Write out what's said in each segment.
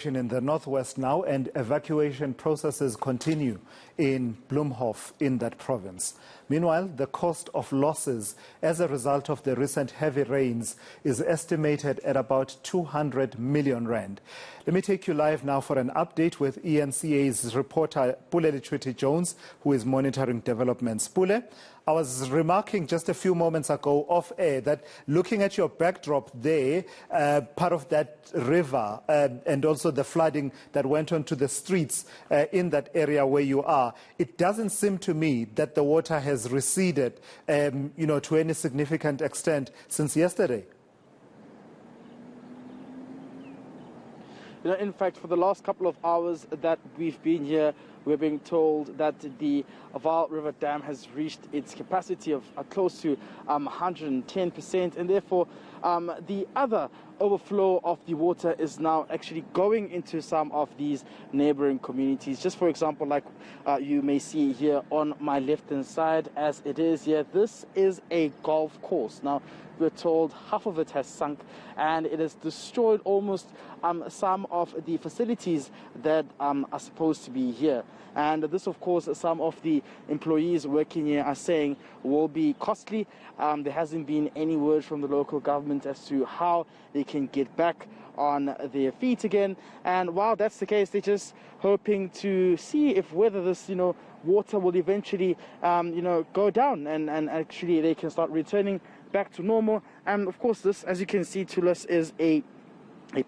In the northwest now, and evacuation processes continue in Bloemhof in that province. Meanwhile, the cost of losses as a result of the recent heavy rains is estimated at about 200 million rand. Let me take you live now for an update with eNCA's reporter Pule Letshwiti-Jones, who is monitoring developments. Pule, I was remarking just a few moments ago off air that looking at your backdrop there, part of that river and also the flooding that went onto the streets in that area where you are, it doesn't seem to me that the water has receded, to any significant extent since yesterday. In fact, for the last couple of hours that we've been here, we're being told that the Vaal River Dam has reached its capacity of close to 110%, and therefore the other overflow of the water is now actually going into some of these neighboring communities. Just for example, like you may see here on my left-hand side, as it is here, this is a golf course. Now, we're told half of it has sunk, and it has destroyed almost some of the facilities that are supposed to be here. And this, of course, some of the employees working here are saying will be costly. There hasn't been any word from the local government as to how they can get back on their feet again. And while that's the case, they're just hoping to see if whether this, water will eventually, go down and actually they can start returning back to normal. And of course, this, as you can see, to us is a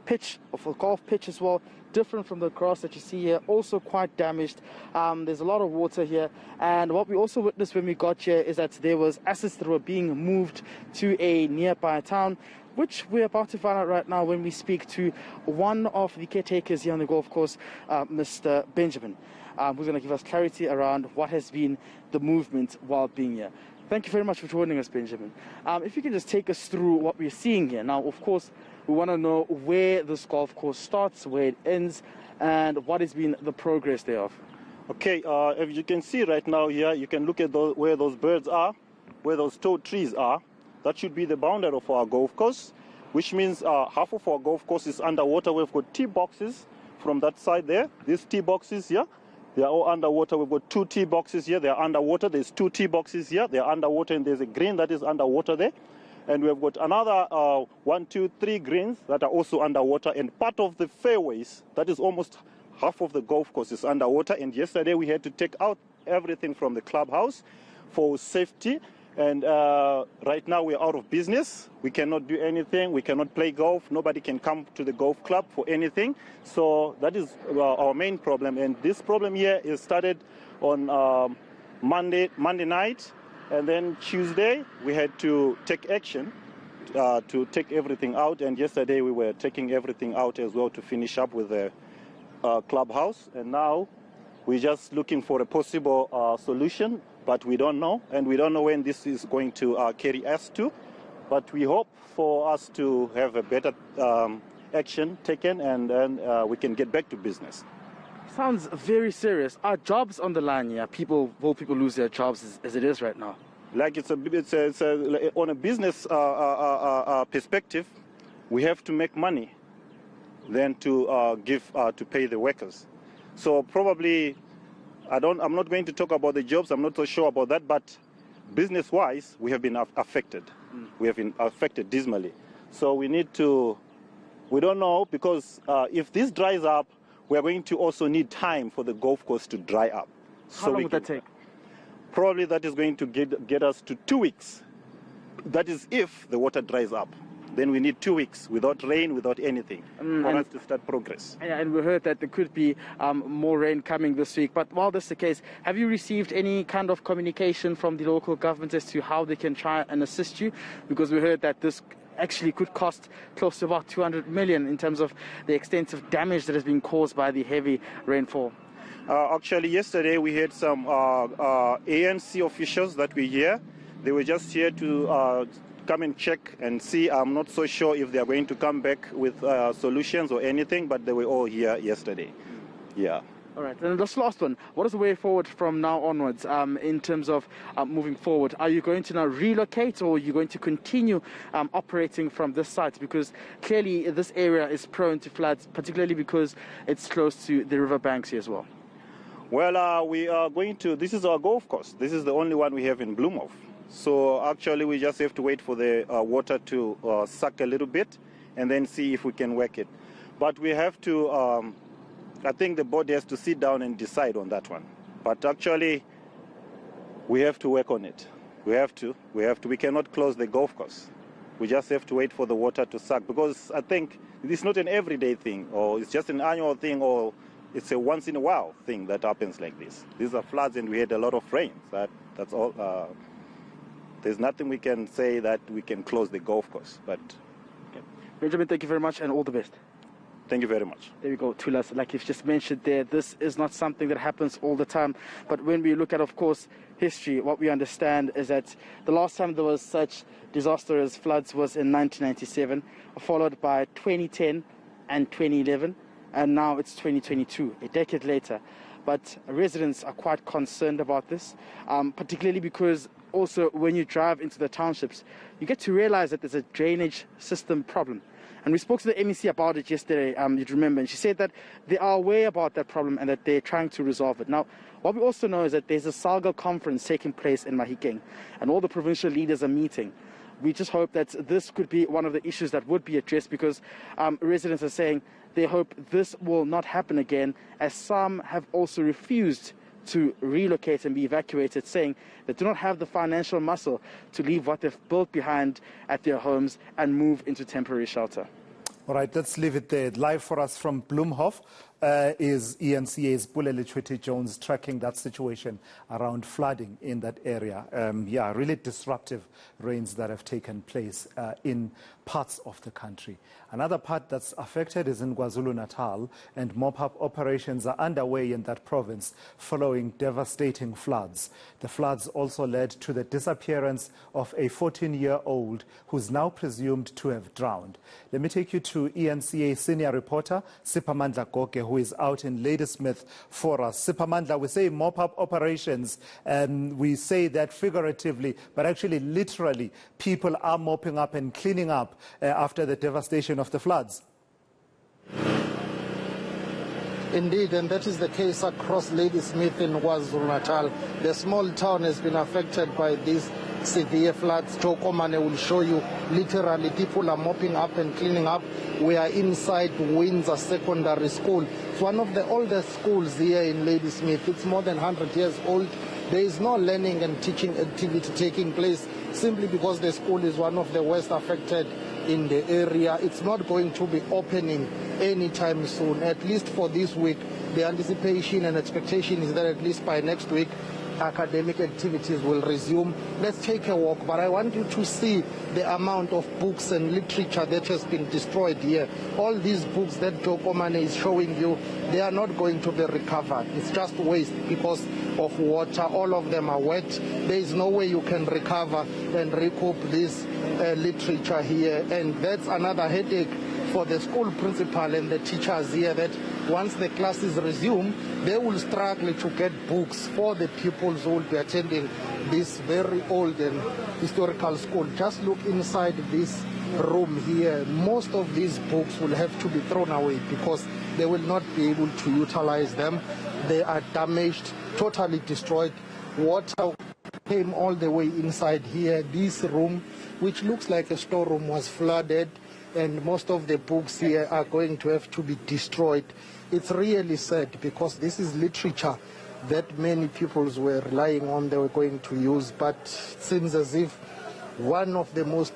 pitch, of a golf pitch as well, different from the grass that you see here, also quite damaged. There's a lot of water here, and what we also witnessed when we got here is that there was assets that were being moved to a nearby town, which we're about to find out right now when we speak to one of the caretakers here on the golf course, Mr. Benjamin, who's going to give us clarity around what has been the movement while being here. Thank you very much for joining us, Benjamin. If you can just take us through what we're seeing here. Now, of course, we want to know where this golf course starts, where it ends, and what has been the progress thereof. Okay, as you can see right now here, you can look at where those birds are, where those tall trees are. That should be the boundary of our golf course, which means half of our golf course is underwater. We've got tee boxes from that side there. These tee boxes here, they are all underwater. We've got 2 tee boxes here. They are underwater. There's 2 tee boxes here. They are underwater, and there's a green that is underwater there. And we've got another 1, 2, 3 greens that are also underwater. And part of the fairways, that is almost half of the golf course, is underwater. And yesterday we had to take out everything from the clubhouse for safety. And right now we're out of business. We cannot do anything. We cannot play golf. Nobody can come to the golf club for anything. So that is our main problem. And this problem here is started on Monday night. And then Tuesday, we had to take action to take everything out. And yesterday, we were taking everything out as well to finish up with the clubhouse. And now, we're just looking for a possible solution, but we don't know. And we don't know when this is going to carry us to. But we hope for us to have a better action taken, and then we can get back to business. Sounds very serious. Are jobs on the line here? Will people lose their jobs as it is right now? Like it's on a business perspective, we have to make money, then to to pay the workers. So probably, I'm not going to talk about the jobs. I'm not so sure about that. But business-wise, we have been affected. We have been affected dismally. So we don't know, because if this dries up, we are going to also need time for the golf course to dry up. How long would that take? Probably that is going to get us to 2 weeks. That is if the water dries up. Then we need 2 weeks without rain, without anything, for us to start progress. And we heard that there could be more rain coming this week. But while this is the case, have you received any kind of communication from the local government as to how they can try and assist you? Because we heard that this actually could cost close to about 200 million in terms of the extensive damage that has been caused by the heavy rainfall. Actually, yesterday we had some ANC officials that were here. They were just here to come and check and see. I'm not so sure if they are going to come back with solutions or anything, but they were all here yesterday. Yeah. All right, and this last one, what is the way forward from now onwards in terms of moving forward? Are you going to now relocate, or are you going to continue operating from this site? Because clearly this area is prone to floods, particularly because it's close to the river banks here as well. Well, we are going to, this is our golf course. This is the only one we have in Bloemhof. So actually we just have to wait for the water to suck a little bit and then see if we can work it. But we have to, I think the board has to sit down and decide on that one. But actually we have to work on it. We cannot close the golf course. We just have to wait for the water to suck, because I think it's not an everyday thing, or it's just an annual thing, or it's a once in a while thing that happens like this. These are floods and we had a lot of rains. That's all. There's nothing we can say that we can close the golf course. But okay. Benjamin, thank you very much and all the best. Thank you very much. There we go, Tulas. Like you've just mentioned there, this is not something that happens all the time. But when we look at, of course, history, what we understand is that the last time there was such disastrous floods was in 1997, followed by 2010 and 2011. And now it's 2022, a decade later. But residents are quite concerned about this, particularly because also when you drive into the townships, you get to realize that there's a drainage system problem. And we spoke to the MEC about it yesterday, you'd remember, and she said that they are aware about that problem and that they're trying to resolve it. Now, what we also know is that there's a SALGA conference taking place in Mahikeng, and all the provincial leaders are meeting. We just hope that this could be one of the issues that would be addressed, because residents are saying they hope this will not happen again, as some have also refused to relocate and be evacuated, saying they do not have the financial muscle to leave what they've built behind at their homes and move into temporary shelter. All right, let's leave it there. Live for us from Bloemhof is eNCA's Pule Letshwiti-Jones tracking that situation around flooding in that area. Really disruptive rains that have taken place in parts of the country. Another part that's affected is in KwaZulu-Natal, and mop-up operations are underway in that province following devastating floods. The floods also led to the disappearance of a 14-year-old who's now presumed to have drowned. Let me take you to eNCA senior reporter Siphamandla Goge, who is out in Ladysmith for us. Siphamandla, we say mop-up operations, and we say that figuratively, but actually literally, people are mopping up and cleaning up after the devastation of the floods. Indeed, and that is the case across Ladysmith in KwaZulu-Natal. The small town has been affected by these severe floods. Tokomane will show you literally people are mopping up and cleaning up. We are inside Windsor Secondary School. It's one of the oldest schools here in Ladysmith. It's more than 100 years old. There is no learning and teaching activity taking place simply because the school is one of the worst affected in the area. It's not going to be opening anytime soon, at least for this week. The anticipation and expectation is that at least by next week, academic activities will resume. Let's take a walk, but I want you to see the amount of books and literature that has been destroyed here. All these books that Tokomane is showing you, they are not going to be recovered. It's just waste because of water. All of them are wet. There is no way you can recover and recoup this literature here, and that's another headache for the school principal and the teachers here, that once the classes resume, they will struggle to get books for the pupils who will be attending this very old and historical school. Just look inside this room here. Most of these books will have to be thrown away because they will not be able to utilize them. They are damaged, totally destroyed. Water came all the way inside here. This room, which looks like a storeroom, was flooded, and most of the books here are going to have to be destroyed. It's really sad because this is literature that many pupils were relying on, they were going to use, but it seems as if one of the most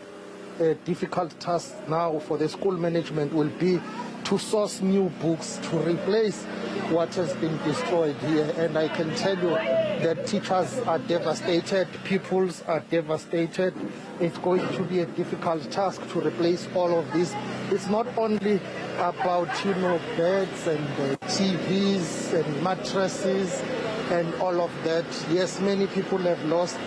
difficult tasks now for the school management will be to source new books to replace what has been destroyed here. And I can tell you that teachers are devastated, pupils are devastated. It's going to be a difficult task to replace all of this. It's not only about, beds and TVs and mattresses and all of that. Yes, many people have lost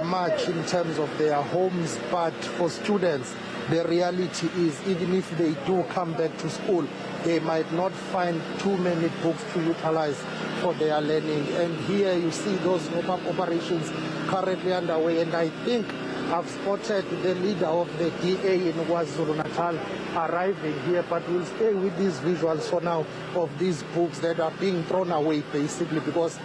much in terms of their homes, but for students, the reality is, even if they do come back to school, they might not find too many books to utilize for their learning. And here you see those mop-up operations currently underway, and I think I've spotted the leader of the DA in KwaZulu-Natal arriving here, but we'll stay with these visuals for now of these books that are being thrown away, basically, because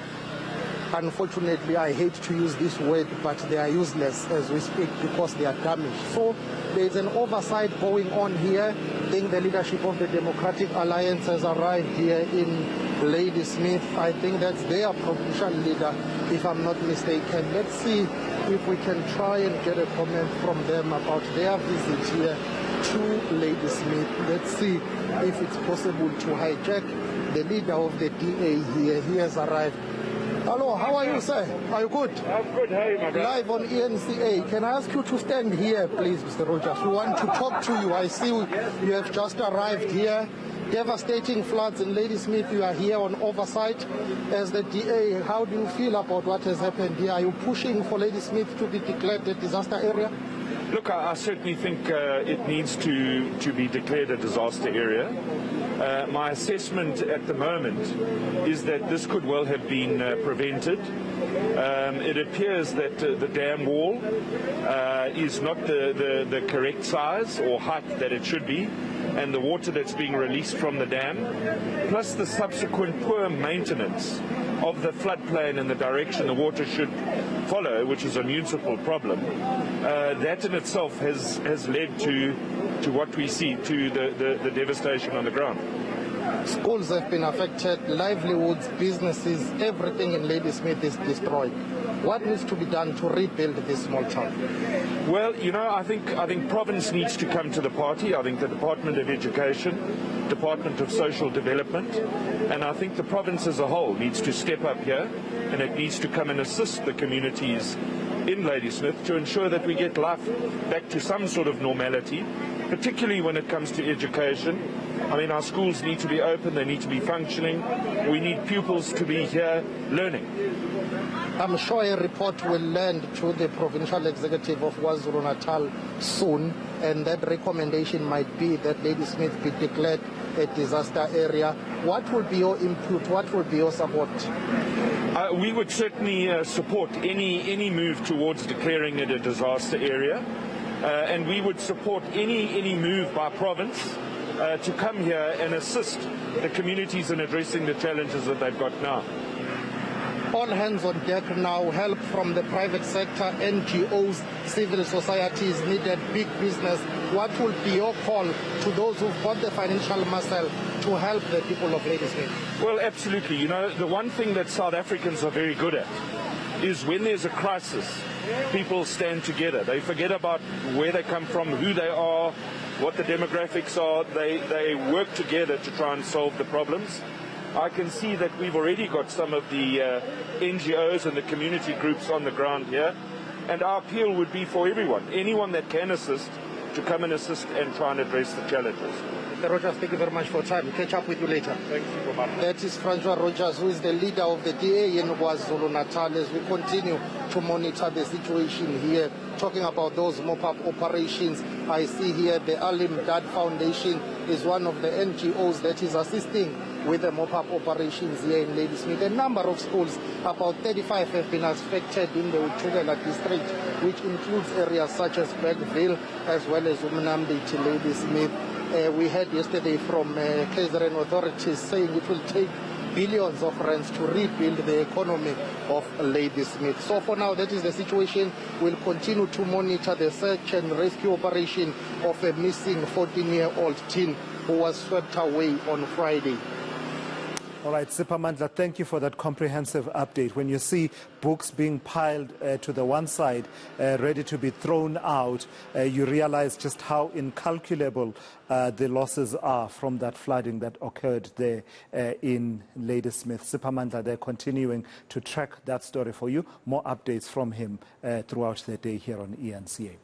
unfortunately I hate to use this word, but they are useless as we speak because they are damaged. So there's an oversight going on here. I think the leadership of the Democratic Alliance has arrived here in Ladysmith. I think that's their provincial leader, if I'm not mistaken. Let's see if we can try and get a comment from them about their visit here to Ladysmith. Let's see if it's possible to hijack the leader of the DA here. He has arrived. Hello, how are you, sir? Are you good? I'm good. How are you, my brother? Live on eNCA. Can I ask you to stand here, please, Mr. Rogers? We want to talk to you. I see you have just arrived here. Devastating floods in Ladysmith. You are here on oversight as the DA. How do you feel about what has happened here? Are you pushing for Ladysmith to be declared a disaster area? Look, I certainly think it needs to be declared a disaster area. My assessment at the moment is that this could well have been prevented. It appears that the dam wall is not the correct size or height that it should be, and the water that's being released from the dam, plus the subsequent poor maintenance of the floodplain in the direction the water should follow, which is a municipal problem, that in itself has led to what we see, to the devastation on the ground. Schools have been affected, livelihoods, businesses, everything in Ladysmith is destroyed. What needs to be done to rebuild this small town? Well, you know, I think province needs to come to the party. I think the Department of Education, Department of Social Development, and I think the province as a whole needs to step up here, and it needs to come and assist the communities in Ladysmith to ensure that we get life back to some sort of normality, particularly when it comes to education. I mean, our schools need to be open, they need to be functioning. We need pupils to be here learning. I'm sure a report will land to the provincial executive of KwaZulu-Natal soon, and that recommendation might be that Ladysmith be declared a disaster area. What would be your input? What would be your support? We would certainly support any move towards declaring it a disaster area, and we would support any move by province to come here and assist the communities in addressing the challenges that they've got now. All hands on deck now, help from the private sector, NGOs, civil society is needed, big business. What will be your call to those who've got the financial muscle to help the people of Ladysmith? Well, absolutely. You know, the one thing that South Africans are very good at is when there's a crisis, people stand together. They forget about where they come from, who they are, what the demographics are. They work together to try and solve the problems. I can see that we've already got some of the NGOs and the community groups on the ground here, and our appeal would be for everyone, anyone that can assist, to come and assist and try and address the challenges. Mr. Rogers, thank you very much for your time. Catch up with you later. Thanks so much. That is Francois Rogers, who is the leader of the DA in KwaZulu-Natal, as we continue to monitor the situation here. Talking about those mop-up operations, I see here the Alim Dad Foundation is one of the NGOs that is assisting with the mop-up operations here in Ladysmith. A number of schools, about 35, have been affected in the Uchugela district, which includes areas such as Bergville as well as Umnambi to Ladysmith. We heard yesterday from KZN authorities saying it will take billions of rands to rebuild the economy of Ladysmith. So for now, that is the situation. We'll continue to monitor the search and rescue operation of a missing 14-year-old teen who was swept away on Friday. All right, Siphamandla, thank you for that comprehensive update. When you see books being piled to the one side, ready to be thrown out, you realize just how incalculable the losses are from that flooding that occurred there in Ladysmith. Siphamandla, they're continuing to track that story for you. More updates from him throughout the day here on eNCA.